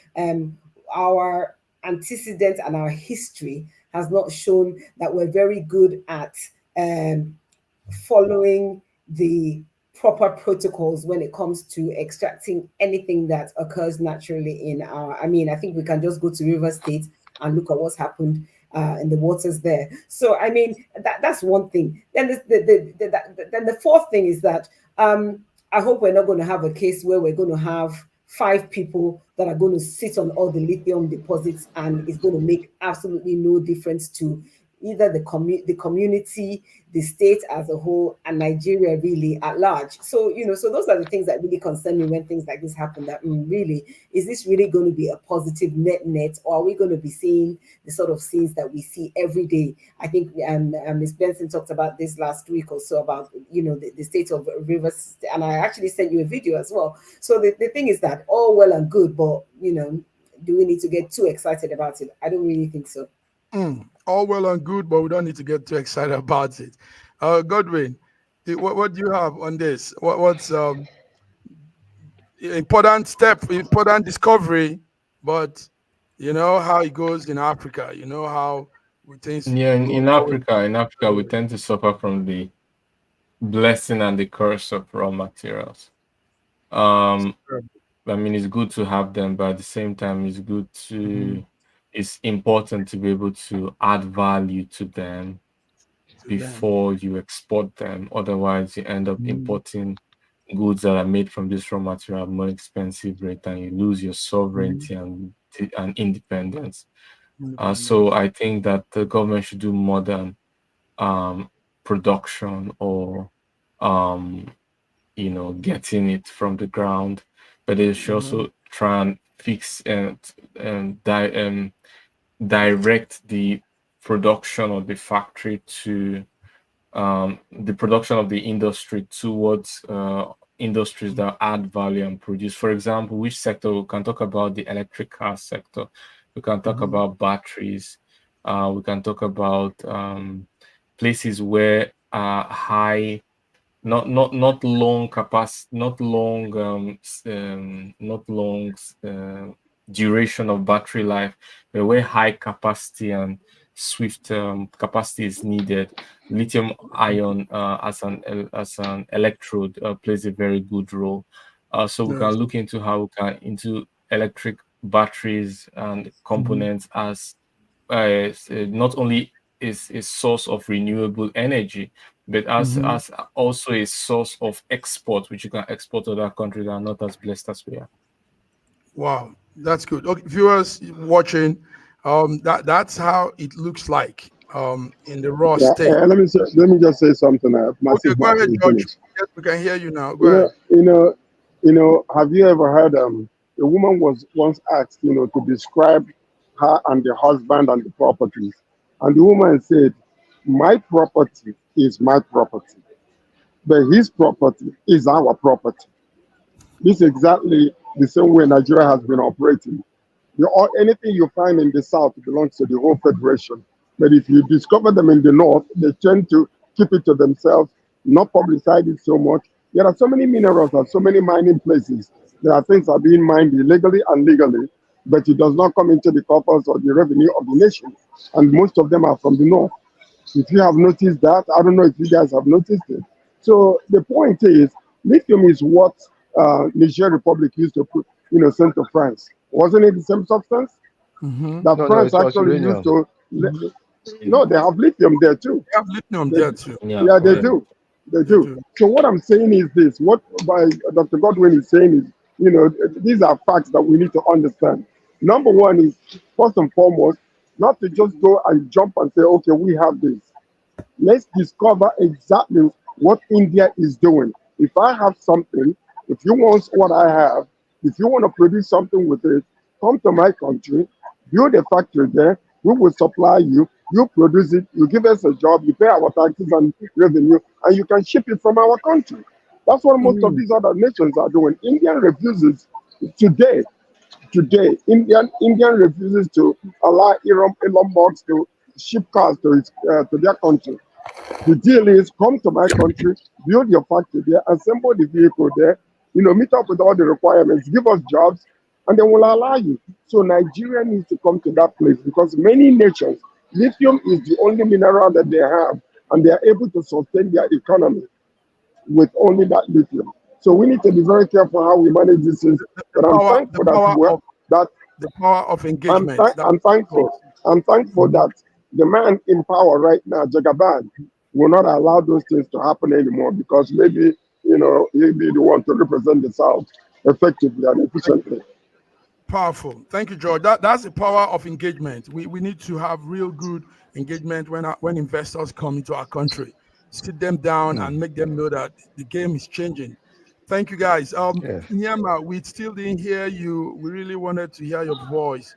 our antecedent and our history has not shown that we're very good at following the proper protocols when it comes to extracting anything that occurs naturally in our, I think we can just go to River State and look at what's happened in the waters there. So I mean, that's one thing. Then the fourth thing is that I hope we're not going to have a case where we're going to have 5 people that are going to sit on all the lithium deposits, and it's going to make absolutely no difference to either the community, the state as a whole, and Nigeria really at large. So, so those are the things that really concern me when things like this happen, that really, is this really going to be a positive net, or are we going to be seeing the sort of scenes that we see every day? I think Ms. Benson talked about this last week or so about, the state of rivers, and I actually sent you a video as well. So the thing is that all well and good, but, do we need to get too excited about it? I don't really think so. All well and good, but we don't need to get too excited about it. Godwin, what do you have on this? What's important discovery, but how it goes in Africa. How we think. Yeah, in Africa, we tend to suffer from the blessing and the curse of raw materials. It's good to have them, but at the same time, it's important to be able to add value to them before you export them. Otherwise, you end up importing goods that are made from this raw material at more expensive rate, and you lose your sovereignty and independence. So I think that the government should do more than production or getting it from the ground, but they should also try and fix and direct the production of the factory to the production of the industry towards industries that add value and produce. For example, which sector? We can talk about the electric car sector. We can talk about batteries. We can talk about places where high, not long capacity, not long duration of battery life, but where high capacity and swift capacity is needed. Lithium ion as an electrode plays a very good role. So we can look into how we can into electric batteries and components as not only is a source of renewable energy, but as also a source of export, which you can export to other countries that are not as blessed as we are. Wow, that's good. Okay, viewers watching, that's how it looks like in the raw state. Let me just say something. Okay, go ahead, George. Yes, we can hear you now. Go ahead. You know, have you ever heard a woman was once asked, to describe her and the husband and the properties, and the woman said, "My property is my property, but his property is our property." This is exactly the same way Nigeria has been operating. Anything you find in the south belongs to the whole federation. But if you discover them in the north, they tend to keep it to themselves, not publicize it so much. There are so many minerals and so many mining places. There are things that are being mined illegally and legally, but it does not come into the coffers or the revenue of the nation. And most of them are from the north. If you have noticed that, I don't know if you guys have noticed it. So the point is, lithium is what Niger Republic used to put, send to France. Wasn't it the same substance? That France actually used to. No, they have lithium there too. They have lithium there too. Yeah, they do. They do. So what I'm saying is this: what by Dr. Godwin is saying is, these are facts that we need to understand. Number one is, first and foremost, not to just go and jump and say, okay, we have this. Let's discover exactly what India is doing. If I have something, if you want what I have, if you want to produce something with it, come to my country, build a factory there, we will supply you, you produce it, you give us a job, you pay our taxes and revenue, and you can ship it from our country. That's what most of these other nations are doing. India refuses today, Indian refuses to allow Elon Musk to ship cars to their country. The deal is, come to my country, build your factory there, assemble the vehicle there, meet up with all the requirements, give us jobs, and then we'll allow you. So Nigeria needs to come to that place, because many nations, lithium is the only mineral that they have, and they are able to sustain their economy with only that lithium. So we need to be very careful how we manage these things. But I'm thankful that the power of engagement. I'm thankful that the man in power right now, Jagaban, will not allow those things to happen anymore, because maybe he'll be the one to represent the South effectively and efficiently. Powerful. Thank you, George. That's the power of engagement. We need to have real good engagement when investors come into our country. Sit them down and make them know that the game is changing. Thank you, guys. Nyama, we still didn't hear you. We really wanted to hear your voice.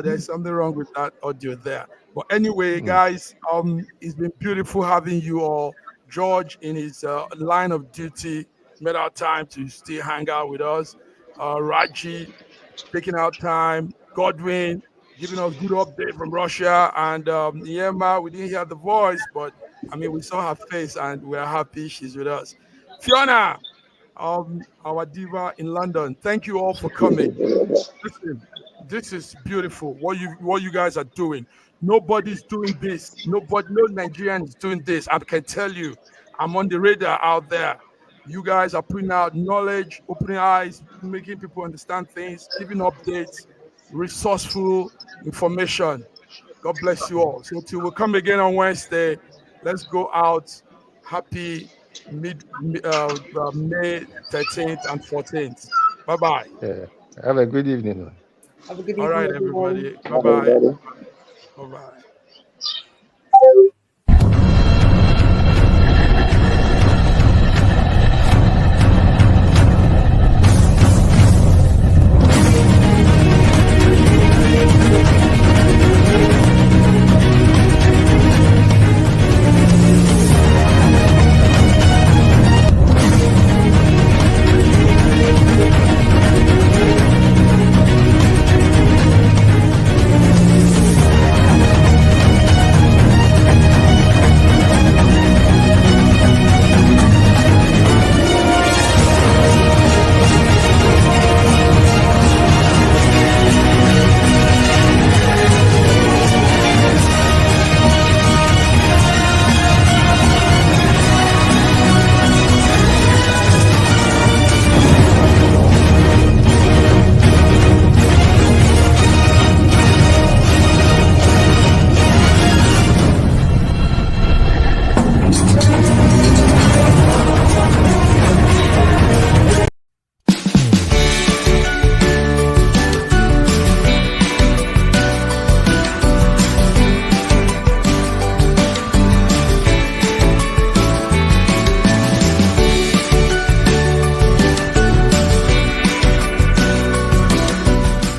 There's something wrong with that audio there. But anyway, guys, it's been beautiful having you all. George, in his line of duty, made our time to still hang out with us. Raji, taking out time. Godwin, giving us good update from Russia. And Nyema, we didn't hear the voice, but we saw her face and we're happy she's with us. Fiona, our diva in London, thank you all for coming. Listen, this is beautiful. What you guys are doing. Nobody's doing this. No Nigerian is doing this. I can tell you, I'm on the radar out there. You guys are putting out knowledge, opening eyes, making people understand things, giving updates, resourceful information. God bless you all. So till we come again on Wednesday, let's go out. Happy May 13th and 14th. Bye-bye. Yeah. Have a good evening. Have a good evening. All right, everybody. Bye-bye. Bye-bye.